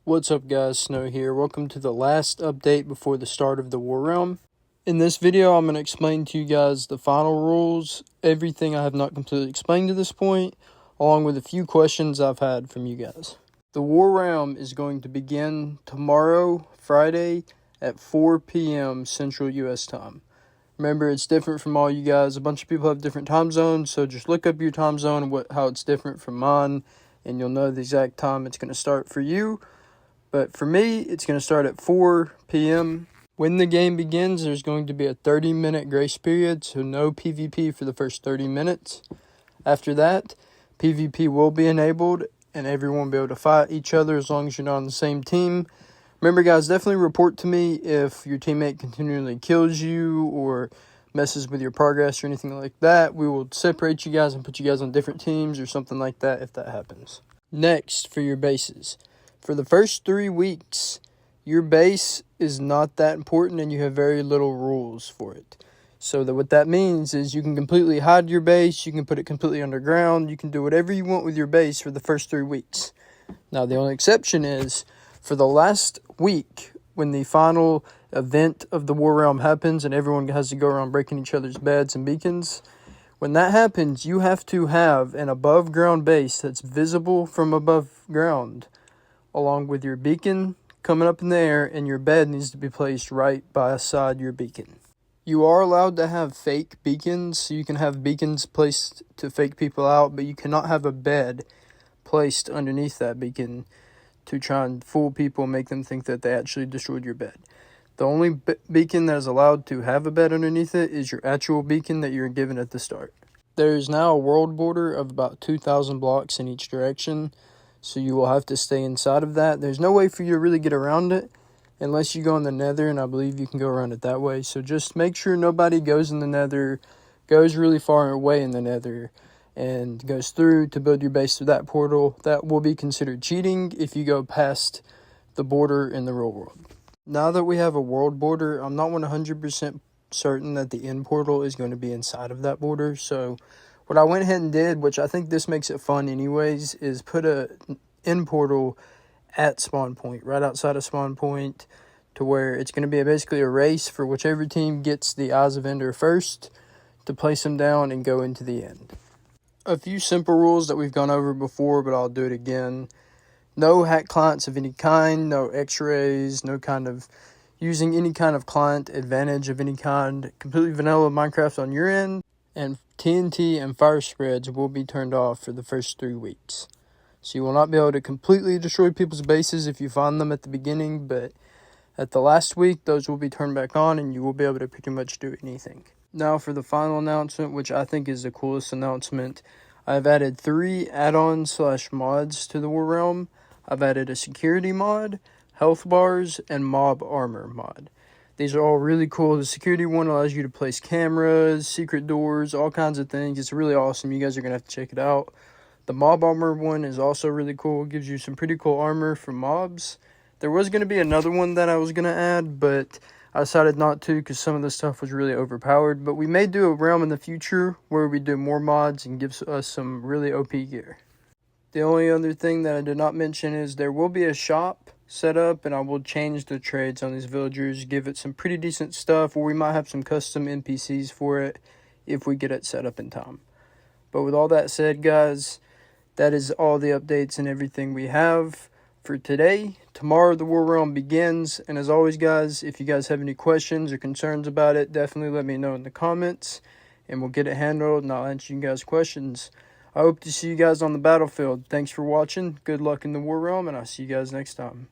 What's up guys, Snow here. Welcome to the last update before the start of the War Realm. In this video, I'm going to explain to you guys the final rules, everything I have not completely explained to this point, along with a few questions I've had from you guys. The War Realm is going to begin tomorrow, Friday, at 4 p.m. Central U.S. time. Remember, it's different from all you guys. A bunch of people have different time zones, so just look up your time zone and how it's different from mine, and you'll know the exact time it's going to start for you. But for me, it's going to start at 4 p.m. When the game begins, there's going to be a 30-minute grace period, so no PvP for the first 30 minutes. After that, PvP will be enabled, and everyone will be able to fight each other as long as you're not on the same team. Remember, guys, definitely report to me if your teammate continually kills you or messes with your progress or anything like that. We will separate you guys and put you guys on different teams or something like that if that happens. Next, for your bases. For the first 3 weeks, your base is not that important and you have very little rules for it. So what that means is you can completely hide your base, you can put it completely underground, you can do whatever you want with your base for the first 3 weeks. Now, the only exception is for the last week, when the final event of the War Realm happens and everyone has to go around breaking each other's beds and beacons. When that happens, you have to have an above ground base that's visible from above ground, along with your beacon coming up in the air, and your bed needs to be placed right beside your beacon. You are allowed to have fake beacons, so you can have beacons placed to fake people out, but you cannot have a bed placed underneath that beacon to try and fool people and make them think that they actually destroyed your bed. The only beacon that is allowed to have a bed underneath it is your actual beacon that you're given at the start. There is now a world border of about 2,000 blocks in each direction, so you will have to stay inside of that. There's no way for you to really get around it unless you go in the nether, and I believe you can go around it that way. So just make sure nobody goes in the nether, goes really far away in the nether, and goes through to build your base through that portal. That will be considered cheating if you go past the border in the real world. Now that we have a world border, I'm not 100% certain that the end portal is going to be inside of that border. So what I went ahead and did, which I think this makes it fun anyways, is put a end portal at spawn point, right outside of spawn point, to where it's going to be basically a race for whichever team gets the Eyes of Ender first to place them down and go into the end. A few simple rules that we've gone over before, but I'll do it again. No hack clients of any kind, no x-rays, no kind of using any kind of client advantage of any kind. Completely vanilla Minecraft on your end, and TNT and fire spreads will be turned off for the first 3 weeks. So you will not be able to completely destroy people's bases if you find them at the beginning, but at the last week, those will be turned back on and you will be able to pretty much do anything. Now for the final announcement, which I think is the coolest announcement. I've added 3 add-ons / mods to the War Realm. I've added a security mod, health bars, and mob armor mod. These are all really cool. The security one allows you to place cameras, secret doors, all kinds of things. It's really awesome. You guys are going to have to check it out. The mob armor one is also really cool. It gives you some pretty cool armor for mobs. There was going to be another one that I was going to add, but I decided not to because some of the stuff was really overpowered. But we may do a realm in the future where we do more mods and gives us some really OP gear. The only other thing that I did not mention is there will be a shop set up, and I will change the trades on these villagers, give it some pretty decent stuff, or we might have some custom NPCs for it if we get it set up in time. But with all that said, guys, that is all the updates and everything we have for today. Tomorrow the War Realm begins, and as always, guys, if you guys have any questions or concerns about it, definitely let me know in the comments, and we'll get it handled, and I'll answer you guys' questions. I hope to see you guys on the battlefield. Thanks for watching. Good luck in the War Realm, and I'll see you guys next time.